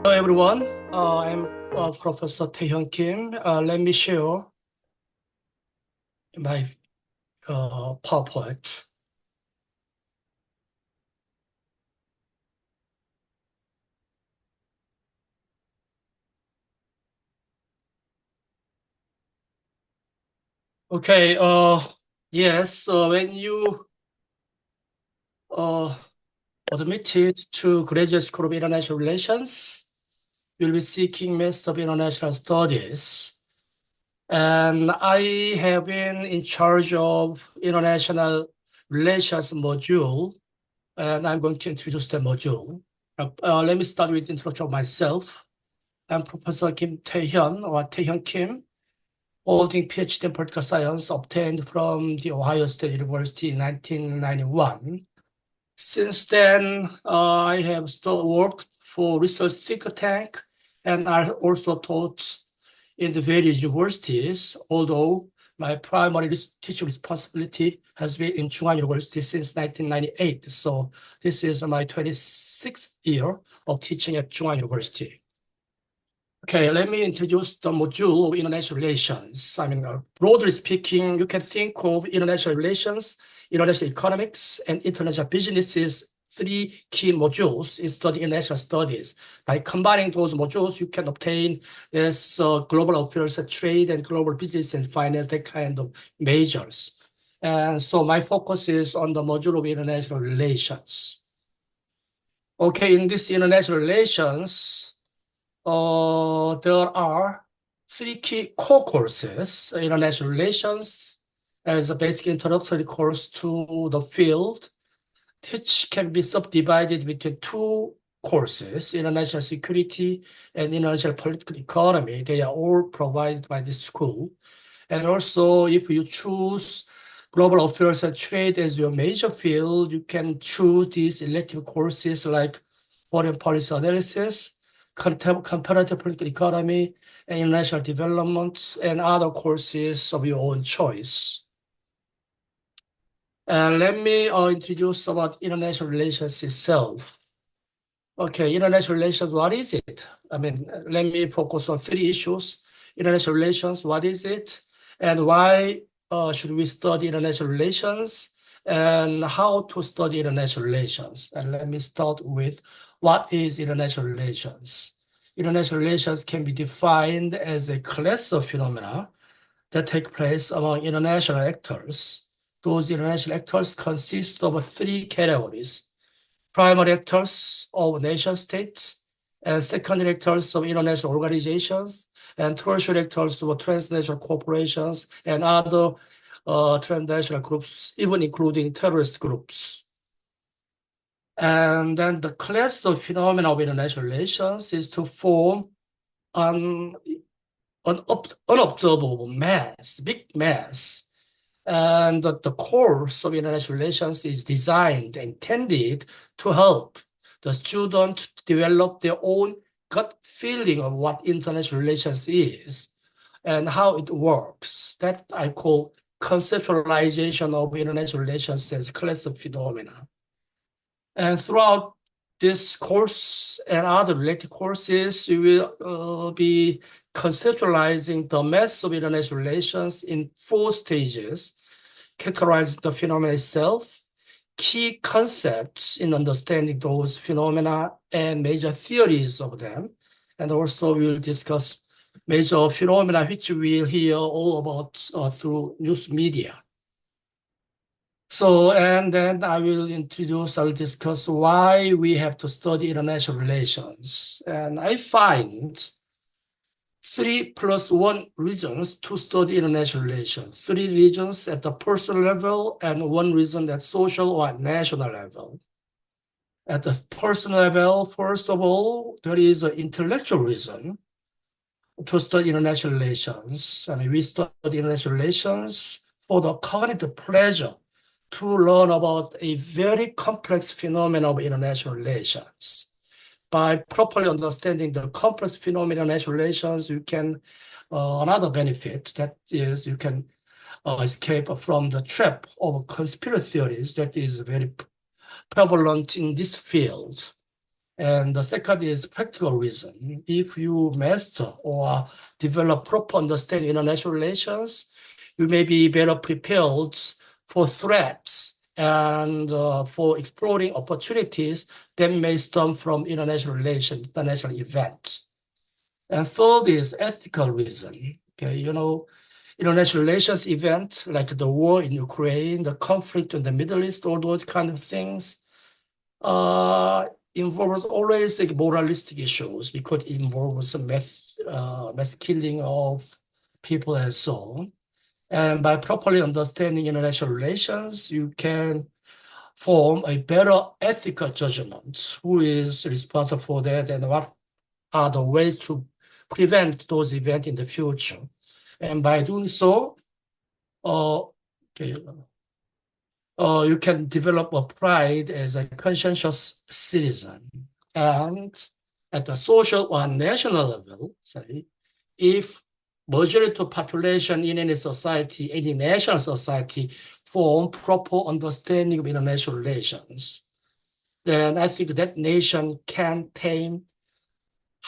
Hello everyone, I'm Professor Hyun Kim. Let me share my PowerPoint. Okay, yes, when you admitted to Graduate School of International Relations, you'll be seeking Master of International Studies. And I have been in charge of International Relations module, and I'm going to introduce the module. Let me start with the introduction of myself. I'm Professor Kim Taehyun, or Taehyun Kim, holding PhD in political science obtained from the Ohio State University in 1991. Since then, I have still worked for research think tank, and I also taught in the various universities, although my primary teaching responsibility has been in Chung-Ang University since 1998. So this is my 26th year of teaching at Chung-Ang University. Okay, let me introduce the module of international relations. Broadly speaking, you can think of international relations, international economics, and international business as three key modules in studying international studies. By combining those modules, you can obtain this global affairs, trade, and global business and finance, that kind of majors. And so my focus is on the module of international relations. Okay, in this international relations, there are three key core courses: international relations as a basic introductory course to the field, which can be subdivided between two courses: international security and international political economy. They are all provided by this school. And also, if you choose global affairs and trade as your major field, you can choose these elective courses like foreign policy analysis, comparative political economy, and international development, and other courses of your own choice. And let me introduce about international relations itself. Okay, international relations, what is it? Let me focus on three issues. International relations, what is it? And why should we study international relations? And how to study international relations? And let me start with what is international relations? International relations can be defined as a class of phenomena that take place among international actors. Those international actors consist of three categories: primary actors of nation states, and secondary actors of international organizations, and tertiary actors of transnational corporations and other transnational groups, even including terrorist groups. And then the class of phenomena of international relations is to form an unobservable mass, big mass. And the course of international relations is designed, intended to help the student develop their own gut feeling of what international relations is and how it works. That I call conceptualization of international relations as class of phenomena. And throughout this course and other related courses, we will be conceptualizing the mass of international relations in four stages: characterize the phenomena itself, key concepts in understanding those phenomena, and major theories of them. And also we will discuss major phenomena which we will hear all about through news media. So, and then I will discuss why we have to study international relations. And I find 3+1 reasons to study international relations. 3 reasons at the personal level and 1 reason at social or national level. At the personal level, first of all, there is an intellectual reason to study international relations. We study international relations for the cognitive pleasure to learn about a very complex phenomenon of international relations. By properly understanding the complex phenomena of international relations, you can, another benefit, that is, you can escape from the trap of conspiracy theories that is very prevalent in this field. And the second is practical reason. If you master or develop proper understanding of international relations, you may be better prepared for threats and for exploring opportunities that may stem from international relations, international events. And third is ethical reason. Okay, international relations events like the war in Ukraine, the conflict in the Middle East, all those kind of things involves always like moralistic issues because it involves mass killing of people and so on. And by properly understanding international relations, you can form a better ethical judgment. Who is responsible for that and what are the ways to prevent those events in the future? And by doing so, you can develop a pride as a conscientious citizen. And at the social or national level, say, if majority of population in any society, any national society, form proper understanding of international relations, then I think that nation can tame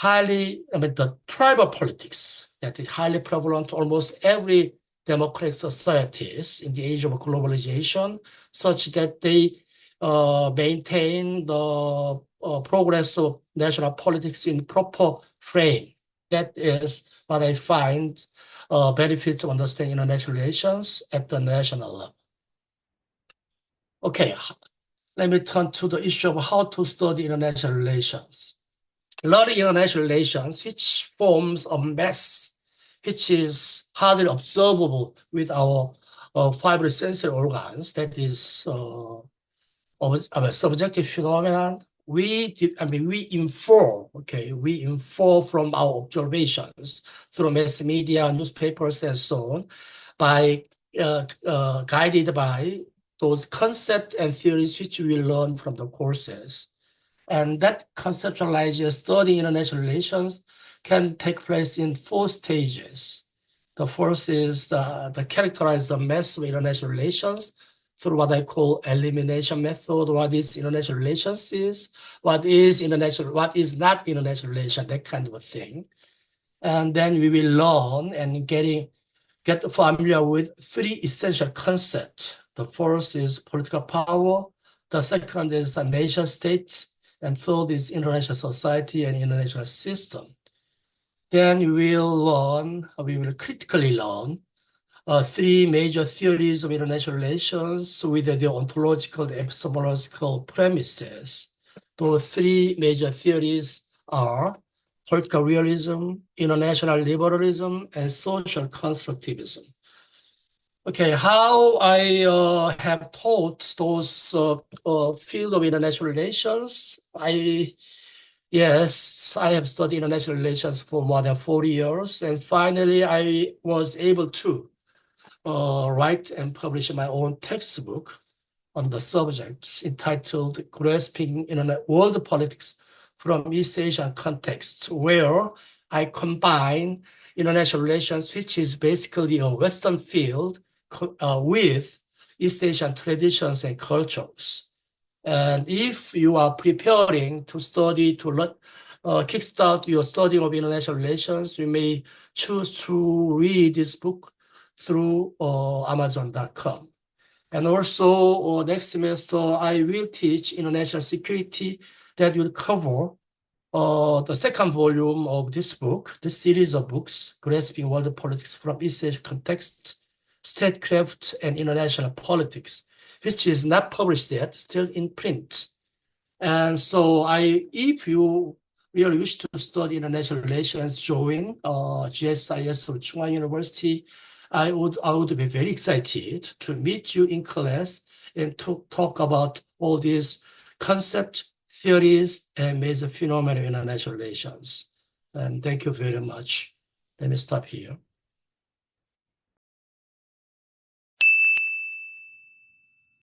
the tribal politics that is highly prevalent to almost every democratic societies in the age of globalization, such that they maintain the progress of national politics in proper frame. That is what I find benefits of understanding international relations at the national level. Okay, let me turn to the issue of how to study international relations. Learning international relations, which forms a mass, which is hardly observable with our five sensory organs, that is a subjective phenomenon. We infer from our observations through mass media, newspapers, and so on, by guided by those concepts and theories which we learn from the courses. And that conceptualized studying international relations can take place in 4 stages. The first is the characterize the mass of international relations through what I call elimination method. What is international relations is, what is not international relation, that kind of a thing. And then we will learn and get familiar with 3 essential concepts. The first is political power. The second is a nation state. And third is international society and international system. Then we will critically learn 3 major theories of international relations with the ontological, the epistemological premises. Those 3 major theories are political realism, international liberalism, and social constructivism. Okay, how I have taught those field of international relations. I have studied international relations for more than 40 years, and finally I was able to write and publish my own textbook on the subject entitled Grasping World Politics from East Asian Context, where I combine international relations, which is basically a Western field, with East Asian traditions and cultures. And if you are preparing to study, to kickstart your study of international relations, you may choose to read this book through Amazon.com. And also next semester, I will teach international security that will cover the second volume of this book, this series of books, Grasping World Politics from East Asian Context, Statecraft and International Politics, which is not published yet, still in print. And so if you really wish to study international relations, join GSIS of Chung-Ang University. I would be very excited to meet you in class and to talk about all these concepts, theories, and major phenomena of international relations. And thank you very much. Let me stop here.